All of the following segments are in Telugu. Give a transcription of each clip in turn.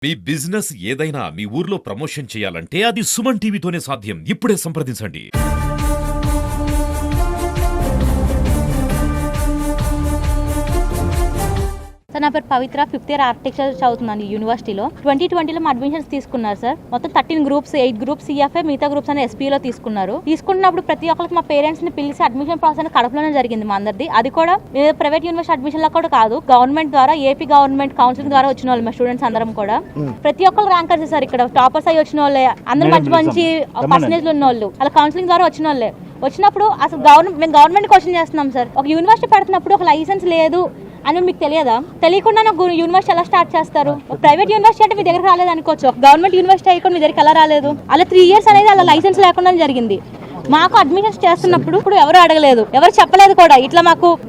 మీ బిజినెస్ ఏదైనా మీ ఊర్లో ప్రమోషన్ చేయాలంటే అది సుమన్ టీవీతోనే సాధ్యం. ఇప్పుడే సంప్రదించండి. సార్ నా పేరు పవిత్ర, 5th ఇయర్ ఆర్కిటెక్చర్ చదువుతున్నాను యూనివర్సిటీలో. 2020లో మా అడ్మిషన్స్ తీసుకున్నారు సార్. మొత్తం 13 గ్రూప్స్, 8 గ్రూప్స్ సిఎఫ్ఏ, మిగతా గ్రూప్స్ అని ఎస్పీలో తీసుకున్నారు. తీసుకున్నప్పుడు ప్రతి ఒక్కరికి మా పేరెంట్స్ ని పిలిచి అడ్మిషన్ ప్రాసెస్ అనేది కడపలోనే జరిగింది మా అందరిది. అది కూడా ప్రైవేట్ యూనివర్సిటీ అడ్మిషన్ లా కూడా కాదు, గవర్నమెంట్ ద్వారా, ఏపీ గవర్నమెంట్ కౌన్సిలింగ్ ద్వారా వచ్చిన వాళ్ళు మా స్టూడెంట్స్ అందరం కూడా. ప్రతి ఒక్కరు ర్యాంకర్స్ సార్, ఇక్కడ టాపర్స్ అయ్యి వచ్చిన వాళ్ళే, అందరూ మంచి మంచి పర్సనేజ్లు ఉన్న వాళ్ళు, అలా కౌన్సిలింగ్ ద్వారా వచ్చిన వాళ్ళే. వచ్చినప్పుడు అసలు మేము గవర్నమెంట్ క్వశ్చన్ చేస్తున్నాం సార్. ఒక యూనివర్సిటీ పెడుతున్నప్పుడు ఒక లైసెన్స్ లేదు అని మీకు తెలియదా? తెలియకుండా నాకు యూనివర్సిటీ ఎలా స్టార్ట్ చేస్తారు? ప్రైవేట్ యూనివర్సిటీ అంటే మీ దగ్గర రాలేదు అనుకోవచ్చు, గవర్నమెంట్ యూనివర్సిటీ అయ్యి మీ దగ్గర ఎలా రాలేదు? అలా 3 years అనేది అలా లైసెన్స్ లేకుండా జరిగింది. మాకు అడ్మిషన్స్ చేస్తున్నప్పుడు ఇప్పుడు ఎవరు అడగలేదు, ఎవరు చెప్పలేదు కూడా, ఇట్లా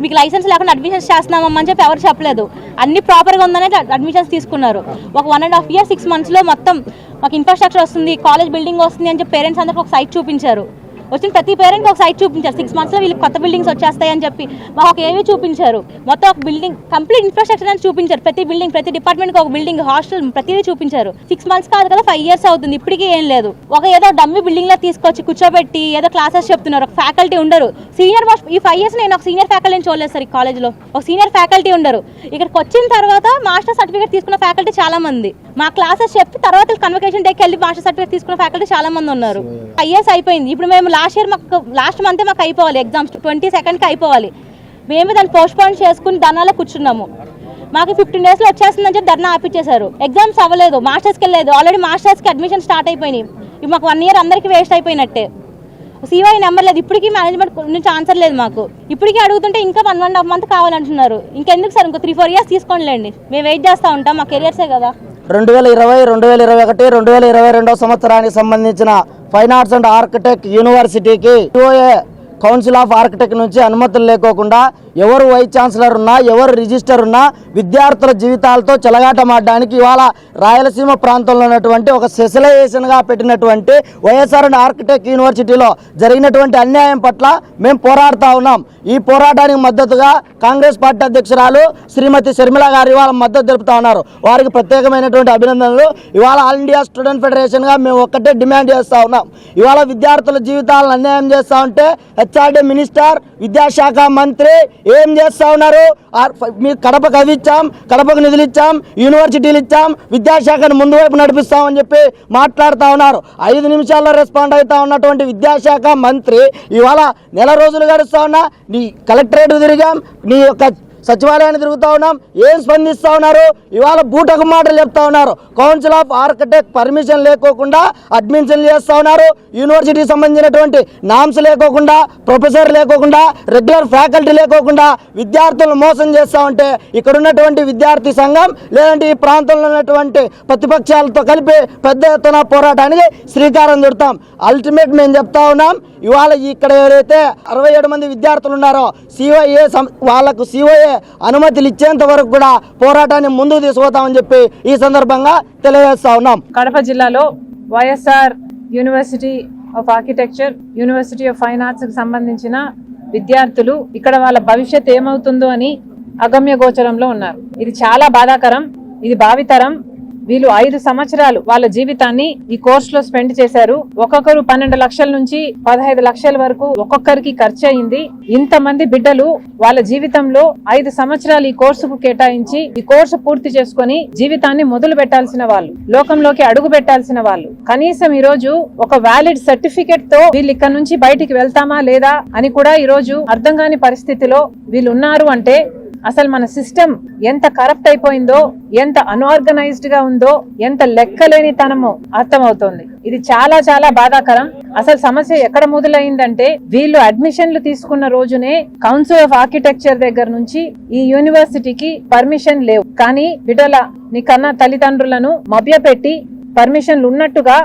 మీకు లైసెన్స్ లేకుండా అడ్మిషన్స్ చేస్తున్నామని చెప్పి ఎవరు చెప్పలేదు. అన్ని ప్రాపర్గా ఉందనే అడ్మిషన్స్ తీసుకున్నారు. ఒక 1.5 years 6 months లో మొత్తం మాకు ఇన్ఫ్రాస్ట్రక్చర్ వస్తుంది, కాలేజ్ బిల్డింగ్ వస్తుంది అని చెప్పి పేరెంట్స్ అందరికి ఒక సైట్ చూపించారు. వచ్చిన ప్రతి పేరెంట్కి ఒక సైట్ చూపించారు. 6 months లో వీళ్ళకి కొత్త బిల్డింగ్స్ వచ్చేస్తాయని చెప్పి మాకు ఒక ఏవీ చూపించారు. మొత్తం ఒక బిల్డింగ్ కంప్లీట్ ఇన్ఫ్రాస్ట్రక్చర్ అని చూపించారు. ప్రతి బిల్డింగ్, ప్రతి డిపార్ట్మెంట్కి ఒక బిల్డింగ్, హాస్టల్, ప్రతిదీ చూపించారు. 6 months కాదు కదా, 5 years అవుతుంది, ఇప్పటికీ ఏం లేదు. ఒక ఏదో డమ్మీ బిల్డింగ్ లో తీసుకొచ్చి కూర్చోబెట్టి ఏదో క్లాసెస్ చెప్తున్నారు. ఒక ఫ్యాకల్టీ ఉండరు. సీనియర్ ఈ 5 years నేను ఒక సీనియర్ ఫ్యాకల్టీని చూడలేదు సార్. ఈ కాలేజ్లో ఒక సీనియర్ ఫ్యాకల్టీ ఉండరు. ఇక్కడికి వచ్చిన తర్వాత మాస్టర్ సర్టిఫికేట్ తీసుకున్న ఫ్యాకల్టీ చాలా మంది, మా క్లాసెస్ చెప్పి తర్వాత కన్వకేషన్ డేకి వెళ్ళి మాస్టర్ సర్టిఫికేట్ తీసుకున్న ఫ్యాకల్టీ చాలా మంది ఉన్నారు. 5 years అయిపోయింది. ఇప్పుడు మేము లాస్ట్ మంతే మాకు అయిపోవాలి ఎగ్జామ్స్, 22nd అయిపోవాలి. మేము దాన్ని పోస్ట్పోన్ చేసుకుని ధర్నాలో కూర్చున్నాము. మాకు 15 days వచ్చేస్తుందని చెప్పి ధర్నా ఆపిచ్చేశారు. ఎగ్జామ్స్ అవ్వలేదు, మాస్టర్స్కి వెళ్ళలేదు. ఆల్రెడీ మాస్టర్స్కి అడ్మిషన్ స్టార్ట్ అయిపోయినాయి. ఇవి మాకు 1 year అందరికీ వేస్ట్ అయిపోయినట్టే. సివై నెంబర్ లేదు, ఇప్పటికీ మేనేజ్మెంట్ నుంచి ఆన్సర్ లేదు మాకు. ఇప్పటికీ అడుగుతుంటే ఇంకా 1.5 month కావాలంటున్నారు. ఇంకెందుకు సార్, ఇంకో 3-4 years తీసుకోండి, మేము వెయిట్ చేస్తూ ఉంటాం, మా కెరియర్సే కదా. 2020, 2021, 2022 సంవత్సరానికి సంబంధించిన ఫైన్ ఆర్ట్స్ అండ్ ఆర్కిటెక్ట్ యూనివర్సిటీకి కౌన్సిల్ ఆఫ్ ఆర్కిటెక్ట్ నుంచి అనుమతులు లేకోకుండా ఎవరు వైస్ ఛాన్సలర్ ఉన్నా, ఎవరు రిజిస్టర్ ఉన్నా విద్యార్థుల జీవితాలతో చెలగాటమాడడానికి ఇవాళ రాయలసీమ ప్రాంతంలో ఉన్నటువంటి ఒక స్పెషలైజేషన్గా పెట్టినటువంటి వైఎస్ఆర్ అండ్ ఆర్కిటెక్ట్ యూనివర్సిటీలో జరిగినటువంటి అన్యాయం పట్ల మేము పోరాడుతూ ఉన్నాం. ఈ పోరాటానికి మద్దతుగా కాంగ్రెస్ పార్టీ అధ్యక్షురాలు శ్రీమతి షర్మిల గారు ఇవాళ మద్దతు తెలుపుతా ఉన్నారు. వారికి ప్రత్యేకమైనటువంటి అభినందనలు. ఇవాళ ఆల్ ఇండియా స్టూడెంట్ ఫెడరేషన్గా మేము ఒక్కటే డిమాండ్ చేస్తూ ఉన్నాం. ఇవాళ విద్యార్థుల జీవితాలను అన్యాయం చేస్తూ ఉంటే హెచ్ఆర్డీ మినిస్టర్, విద్యాశాఖ మంత్రి ఏం చేస్తూ ఉన్నారు? మీరు కడపకు అవి ఇచ్చాం, కడపకు నిధులు ఇచ్చాం, యూనివర్సిటీలు ఇచ్చాం, విద్యాశాఖను ముందు వైపు నడిపిస్తామని చెప్పి మాట్లాడుతూ ఉన్నారు. 5 నిమిషాల్లో రెస్పాండ్ అవుతా ఉన్నటువంటి విద్యాశాఖ మంత్రి ఇవాళ నెల రోజులు గడుస్తూ ఉన్నా నీ కలెక్టరేట్ తిరిగాం, నీ యొక్క సచివాలయాన్ని తిరుగుతూ ఉన్నాం, ఏం స్పందిస్తూ ఉన్నారు? ఇవాళ బూటకు మాటలు చెప్తా ఉన్నారు. కౌన్సిల్ ఆఫ్ ఆర్కిటెక్ట్ పర్మిషన్ లేకోకుండా అడ్మిషన్ చేస్తూ ఉన్నారు. యూనివర్సిటీకి సంబంధించినటువంటి నామ్స్ లేకోకుండా, ప్రొఫెసర్ లేకోకుండా, రెగ్యులర్ ఫ్యాకల్టీ లేకోకుండా విద్యార్థులను మోసం చేస్తూ ఉంటే ఇక్కడ ఉన్నటువంటి విద్యార్థి సంఘం లేదంటే ఈ ప్రాంతంలో ఉన్నటువంటి ప్రతిపక్షాలతో కలిపి పెద్ద ఎత్తున పోరాటానికి శ్రీకారం చుడతాం. అల్టిమేట్ మేము చెప్తా ఉన్నాం, ఇవాళ ఇక్కడ ఎవరైతే 67 మంది విద్యార్థులు ఉన్నారో సివైఏ వాళ్ళకు సివైఏ అనుమతులు ఇచ్చేంత వరకు కూడా పోరాటాన్ని ముందుకు తీసుకుపోతామని చెప్పి ఈ సందర్భంగా తెలియజేస్తా ఉన్నాం. కడప జిల్లాలో YSR university of architecture, university of fine arts కి సంబంధించిన విద్యార్థులు ఇక్కడ వాళ్ళ భవిష్యత్ ఏమవుతుందో అని అగమ్య గోచరంలో ఉన్నారు. ఇది చాలా బాధాకరం, ఇది భావితరం. వీళ్ళు 5 సంవత్సరాలు వాళ్ళ జీవితాన్ని ఈ కోర్సులో స్పెండ్ చేశారు. ఒక్కొక్కరు 12 లక్షల నుంచి 15 లక్షల వరకు ఒక్కొక్కరికి ఖర్చు అయింది. ఇంతమంది బిడ్డలు వాళ్ళ జీవితంలో 5 సంవత్సరాలు ఈ కోర్సుకు కేటాయించి ఈ కోర్సు పూర్తి చేసుకుని జీవితాన్ని మొదలు పెట్టాల్సిన వాళ్ళు, లోకంలోకి అడుగు పెట్టాల్సిన వాళ్ళు, కనీసం ఈ రోజు ఒక వ్యాలిడ్ సర్టిఫికెట్ తో వీళ్ళు ఇక్కడ నుంచి బయటికి వెళ్తామా లేదా అని కూడా ఈ రోజు అర్థం కాని పరిస్థితిలో వీళ్ళు ఉన్నారు. అంటే అసలు మన సిస్టమ్ ఎంత కరప్ట్ అయిపోయిందో, ఎంత అన్ఆర్గనైజ్డ్ గా ఉందో, ఎంత లెక్కలేనితనమో అర్థమవుతోంది. ఇది చాలా చాలా బాధాకరం. అసలు సమస్య ఎక్కడ మొదలైందంటే వీళ్ళు అడ్మిషన్లు తీసుకున్న రోజునే కౌన్సిల్ ఆఫ్ ఆర్కిటెక్చర్ దగ్గర నుంచి ఈ యూనివర్సిటీకి పర్మిషన్ లేవు. కానీ బిడ్డల నీ కన్నా తల్లిదండ్రులను మభ్యపెట్టి పర్మిషన్లు ఉన్నట్టుగా,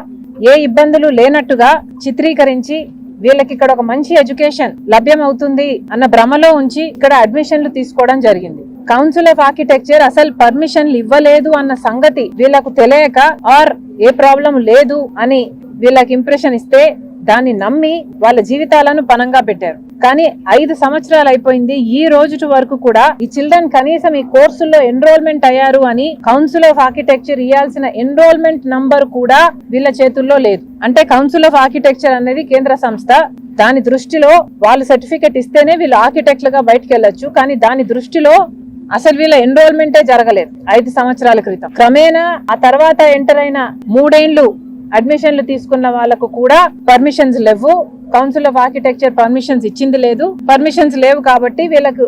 ఏ ఇబ్బందులు లేనట్టుగా చిత్రీకరించి వీళ్ళకి ఇక్కడ ఒక మంచి ఎడ్యుకేషన్ లభ్యం అవుతుంది అన్న భ్రమలో ఉంచి ఇక్కడ అడ్మిషన్లు తీసుకోవడం జరిగింది. కౌన్సిల్ ఆఫ్ ఆర్కిటెక్చర్ అసలు పర్మిషన్లు ఇవ్వలేదు అన్న సంగతి వీళ్ళకు తెలియక, ఆర్ ఏ ప్రాబ్లం లేదు అని వీళ్ళకి ఇంప్రెషన్ ఇస్తే దాన్ని నమ్మి వాళ్ళ జీవితాలను పణంగా పెట్టారు. కానీ 5 సంవత్సరాలు అయిపోయింది. ఈ రోజు వరకు కూడా ఈ చిల్డ్రన్ కనీసం ఈ కోర్సుల్లో ఎన్రోల్మెంట్ అయ్యారు అని కౌన్సిల్ ఆఫ్ ఆర్కిటెక్చర్ ఇవ్వాల్సిన ఎన్రోల్మెంట్ నంబర్ కూడా వీళ్ళ చేతుల్లో లేదు. అంటే కౌన్సిల్ ఆఫ్ ఆర్కిటెక్చర్ అనేది కేంద్ర సంస్థ. దాని దృష్టిలో వాళ్ళు సర్టిఫికెట్ ఇస్తేనే వీళ్ళు ఆర్కిటెక్ట్లుగా బయటకు వెళ్ళొచ్చు. కానీ దాని దృష్టిలో అసలు వీళ్ళ ఎన్రోల్మెంటే జరగలేదు 5 సంవత్సరాల క్రితం. క్రమేణా ఆ తర్వాత ఎంటర్ అయిన 3 ఏళ్లు అడ్మిషన్లు తీసుకున్న వాళ్ళకు కూడా పర్మిషన్స్ లేవు. కౌన్సిల్ ఆఫ్ ఆర్కిటెక్చర్ పర్మిషన్స్ ఇచ్చింది లేదు. పర్మిషన్స్ లేవు కాబట్టి వీళ్ళకు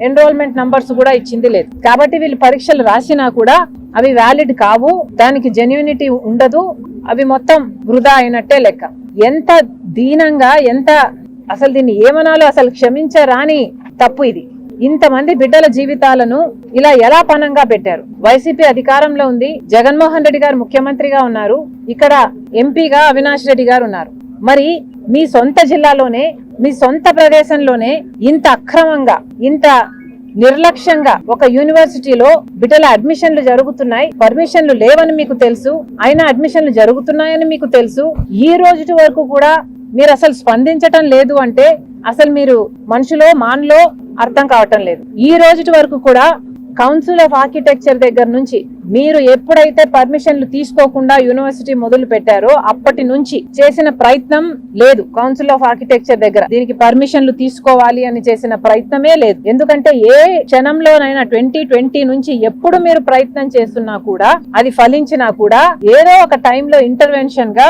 ఎన్రోల్మెంట్ నంబర్స్ కూడా ఇచ్చింది లేదు. కాబట్టి వీళ్ళు పరీక్షలు రాసినా కూడా అవి వ్యాలిడ్ కావు, దానికి జెన్యూనిటీ ఉండదు, అవి మొత్తం వృధా అయినట్టే లెక్క. ఎంత దీనంగా, ఎంత అసలు దీన్ని ఏమనాలో అసలు క్షమించరాని తప్పు ఇది. ఇంతమంది బిడ్డల జీవితాలను ఇలా ఎలా పణంగా పెట్టారు. వైసీపీ అధికారంలో ఉంది, జగన్మోహన్ రెడ్డి గారు ముఖ్యమంత్రిగా ఉన్నారు, ఇక్కడ ఎంపీగా అవినాష్ రెడ్డి గారు ఉన్నారు. మరి మీ సొంత జిల్లాలోనే, మీ సొంత ప్రదేశంలోనే ఇంత అక్రమంగా, ఇంత నిర్లక్ష్యంగా ఒక యూనివర్సిటీలో బిడ్డల అడ్మిషన్లు జరుగుతున్నాయి, పర్మిషన్లు లేవని మీకు తెలుసు, అయినా అడ్మిషన్లు జరుగుతున్నాయని మీకు తెలుసు. ఈ రోజు వరకు కూడా మీరు అసలు స్పందించటం లేదు అంటే అసలు మీరు మనుషులో మానలో అర్థం కావటం లేదు. ఈ రోజు వరకు కూడా కౌన్సిల్ ఆఫ్ ఆర్కిటెక్చర్ దగ్గర నుంచి మీరు ఎప్పుడైతే పర్మిషన్లు తీసుకోకుండా యూనివర్సిటీ మొదలు పెట్టారో అప్పటి నుంచి చేసిన ప్రయత్నం లేదు. కౌన్సిల్ ఆఫ్ ఆర్కిటెక్చర్ దగ్గర దీనికి పర్మిషన్లు తీసుకోవాలి అని చేసిన ప్రయత్నమే లేదు. ఎందుకంటే ఏ క్షణంలోనైనా 2020 నుంచి ఎప్పుడు మీరు ప్రయత్నం చేస్తున్నా కూడా, అది ఫలించినా కూడా ఏదో ఒక టైంలో ఇంటర్వెన్షన్ గా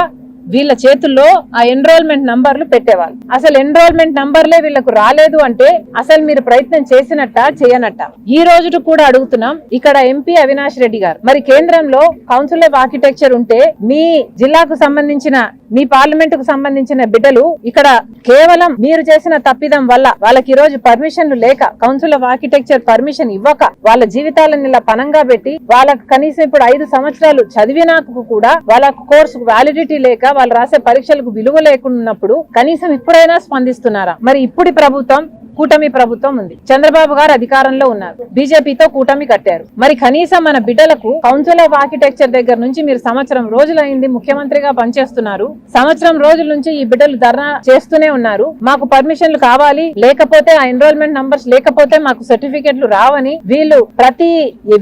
వీళ్ళ చేతుల్లో ఆ ఎన్రోల్మెంట్ నంబర్లు పెట్టేవాళ్ళు. అసలు ఎన్రోల్మెంట్ నంబర్లే వీళ్ళకు రాలేదు అంటే అసలు మీరు ప్రయత్నం చేసినట్ట చేయనట్ట. ఈ రోజు కూడా అడుగుతున్నాం, ఇక్కడ ఎంపీ అవినాష్ రెడ్డి గారు, మరి కేంద్రంలో కౌన్సిల్ ఆఫ్ ఆర్కిటెక్చర్ ఉంటే మీ జిల్లాకు సంబంధించిన, మీ పార్లమెంట్ కు సంబంధించిన బిడ్డలు ఇక్కడ కేవలం మీరు చేసిన తప్పిదం వల్ల వాళ్ళకి ఈ రోజు పర్మిషన్లు లేక, కౌన్సిల్ ఆఫ్ ఆర్కిటెక్చర్ పర్మిషన్ ఇవ్వక వాళ్ళ జీవితాలను ఇలా పణంగా పెట్టి, వాళ్ళకి కనీసం ఇప్పుడు 5 సంవత్సరాలు చదివినాకు కూడా వాళ్ళ కోర్సు వ్యాలిడిటీ లేక, వాళ్ళు రాసే పరీక్షలకు విలువ లేకున్నప్పుడు కనీసం ఇప్పుడైనా స్పందిస్తున్నారా? మరి ఇప్పుడు ప్రభుత్వం, కూటమి ప్రభుత్వం ఉంది, చంద్రబాబు గారు అధికారంలో ఉన్నారు, బీజేపీతో కూటమి కట్టారు. మరి కనీసం మన బిడ్డలకు కౌన్సిల్ ఆఫ్ ఆర్కిటెక్చర్ దగ్గర నుంచి మీరు సంవత్సరం రోజులైంది ముఖ్యమంత్రిగా పనిచేస్తున్నారు, సంవత్సరం రోజుల నుంచి ఈ బిడ్డలు ధర్నా చేస్తూనే ఉన్నారు, మాకు పర్మిషన్లు కావాలి, లేకపోతే ఆ ఎన్రోల్మెంట్ నంబర్స్ లేకపోతే మాకు సర్టిఫికెట్లు రావని వీళ్ళు ప్రతి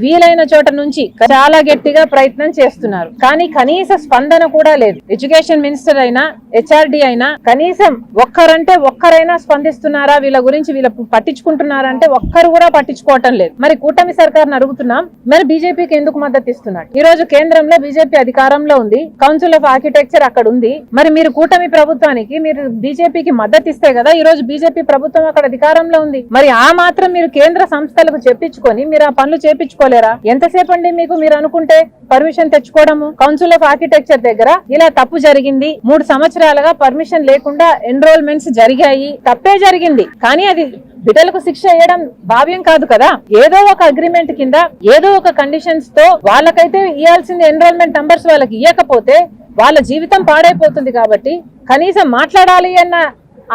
వీలైన చోట నుంచి చాలా గట్టిగా ప్రయత్నం చేస్తున్నారు. కానీ కనీస స్పందన కూడా లేదు. ఎడ్యుకేషన్ మినిస్టర్ అయినా, హెచ్ఆర్డి అయినా కనీసం ఒక్కరైనా స్పందిస్తున్నారా? వీళ్ళ గురించి వీళ్ళు పట్టించుకుంటున్నారంటే ఒక్కరు కూడా పట్టించుకోవటం లేదు. మరి కూటమి సర్కార్ని అడుగుతున్నాం, మరి బీజేపీకి ఎందుకు మద్దతు ఇస్తున్నాడు? ఈ రోజు కేంద్రంలో బీజేపీ అధికారంలో ఉంది, కౌన్సిల్ ఆఫ్ ఆర్కిటెక్చర్ అక్కడ ఉంది. మరి మీరు కూటమి ప్రభుత్వానికి, మీరు బీజేపీకి మద్దతు ఇస్తే కదా ఈ రోజు బీజేపీ ప్రభుత్వం అక్కడ అధికారంలో ఉంది. మరి ఆ మాత్రం మీరు కేంద్ర సంస్థలకు చెప్పించుకొని మీరు ఆ పనులు చేపించుకోలేరా? ఎంతసేపు అండి మీకు మీరు అనుకుంటే పర్మిషన్ తెచ్చుకోవడము? కౌన్సిల్ ఆఫ్ ఆర్కిటెక్చర్ దగ్గర ఇలా తప్పు జరిగింది, 3 సంవత్సరాలుగా పర్మిషన్ లేకుండా ఎన్రోల్మెంట్స్ జరిగాయి, తప్పే జరిగింది, కానీ అది బిడ్డలకు శిక్ష వేయడం భావ్యం కాదు కదా. ఏదో ఒక అగ్రిమెంట్ కింద, ఏదో ఒక కండిషన్స్ తో వాళ్ళకైతే ఇవ్వాల్సింది ఎన్రోల్మెంట్ నంబర్స్ వాళ్ళకి ఇవ్వకపోతే వాళ్ళ జీవితం పాడైపోతుంది. కాబట్టి కనీసం మాట్లాడాలి అన్న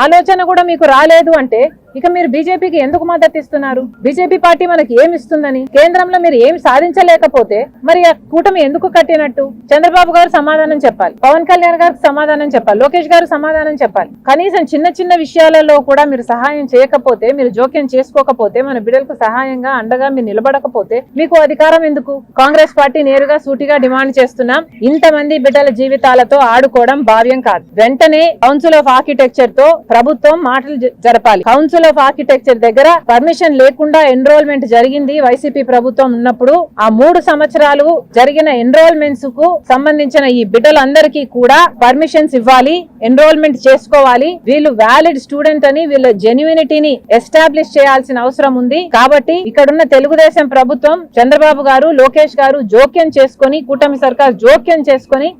ఆలోచన కూడా మీకు రాలేదు అంటే ఇక మీరు బీజేపీకి ఎందుకు మద్దతు ఇస్తున్నారు? బీజేపీ పార్టీ మనకి ఏమి ఇస్తుందని, కేంద్రంలో మీరు ఏమి సాధించలేకపోతే మరి ఆ కూటమి ఎందుకు కట్టినట్టు? చంద్రబాబు గారు సమాధానం చెప్పాలి, పవన్ కళ్యాణ్ గారికి సమాధానం చెప్పాలి, లోకేష్ గారు సమాధానం చెప్పాలి. కనీసం చిన్న చిన్న విషయాలలో కూడా మీరు సహాయం చేయకపోతే, మీరు జోక్యం చేసుకోకపోతే, మన బిడ్డలకు సహాయంగా అండగా మీరు నిలబడకపోతే మీకు అధికారం ఎందుకు? కాంగ్రెస్ పార్టీ నేరుగా సూటిగా డిమాండ్ చేస్తున్నాం, ఇంతమంది బిడ్డల జీవితాలతో ఆడుకోవడం భావ్యం కాదు. వెంటనే కౌన్సిల్ ఆఫ్ ఆర్కిటెక్చర్ తో ప్రభుత్వం మాటలు జరపాలి. కౌన్సిల్ ఆఫ్ ఆర్కిటెక్చర్ దగ్గర పర్మిషన్ లేకుండా ఎన్రోల్మెంట్ జరిగింది వైసీపీ ప్రభుత్వం ఉన్నప్పుడు. ఆ 3 సంవత్సరాలు జరిగిన ఎన్రోల్మెంట్స్ కు సంబంధించిన ఈ బిడ్డలందరికీ కూడా పర్మిషన్స్ ఇవ్వాలి, ఎన్రోల్మెంట్ చేసుకోవాలి. వీళ్ళు వ్యాలిడ్ స్టూడెంట్ అని, వీళ్ళ జెన్యూనిటీని ఎస్టాబ్లిష్ చేయాల్సిన అవసరం ఉంది. కాబట్టి ఇక్కడున్న తెలుగుదేశం ప్రభుత్వం, చంద్రబాబు గారు, లోకేష్ గారు జోక్యం చేసుకుని, కూటమి సర్కార్ జోక్యం చేసుకుని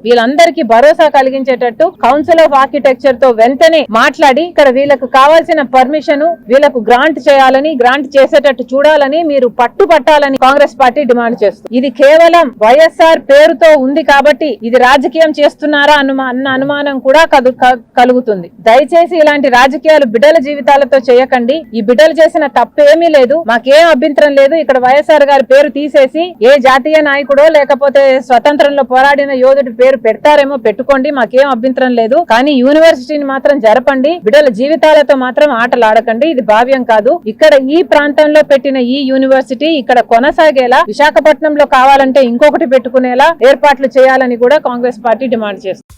వీళ్ళందరికీ భరోసా కలిగించేటట్టు కౌన్సిల్ ఆఫ్ ఆర్కిటెక్చర్ తో వెంటనే మాట్లాడి ఇక్కడ వీళ్ళకు కావాల్సిన పర్మిషన్ వీళ్ళకు గ్రాంట్ చేయాలని, గ్రాంట్ చేసేటట్టు చూడాలని మీరు పట్టాలని కాంగ్రెస్ పార్టీ డిమాండ్ చేస్తుంది. ఇది కేవలం వైఎస్ఆర్ పేరుతో ఉంది కాబట్టి ఇది రాజకీయం చేస్తున్నారా అన్న అనుమానం కూడా కలుగుతుంది. దయచేసి ఇలాంటి రాజకీయాలు బిడ్డల జీవితాలతో చేయకండి. ఈ బిడ్డలు చేసిన తప్పేమీ లేదు, మాకేం అభ్యంతరం లేదు. ఇక్కడ వైఎస్ఆర్ గారి పేరు తీసేసి ఏ జాతీయ నాయకుడో లేకపోతే స్వతంత్రంలో పోరాడిన యోధుడి పేరు పెడతారేమో పెట్టుకోండి, మాకేం అభ్యంతరం లేదు. కానీ యూనివర్సిటీని మాత్రం జరపండి, బిడ్డల జీవితాలతో మాత్రం ఆటలాడకండి. ఇది భావ్యం కాదు. ఇక్కడ ఈ ప్రాంతంలో పెట్టిన ఈ యూనివర్సిటీ ఇక్కడ కొనసాగేలా, విశాఖపట్నంలో కావాలంటే ఇంకొకటి పెట్టుకునేలా ఏర్పాట్లు చేయాలని కూడా కాంగ్రెస్ పార్టీ డిమాండ్ చేస్తుంది.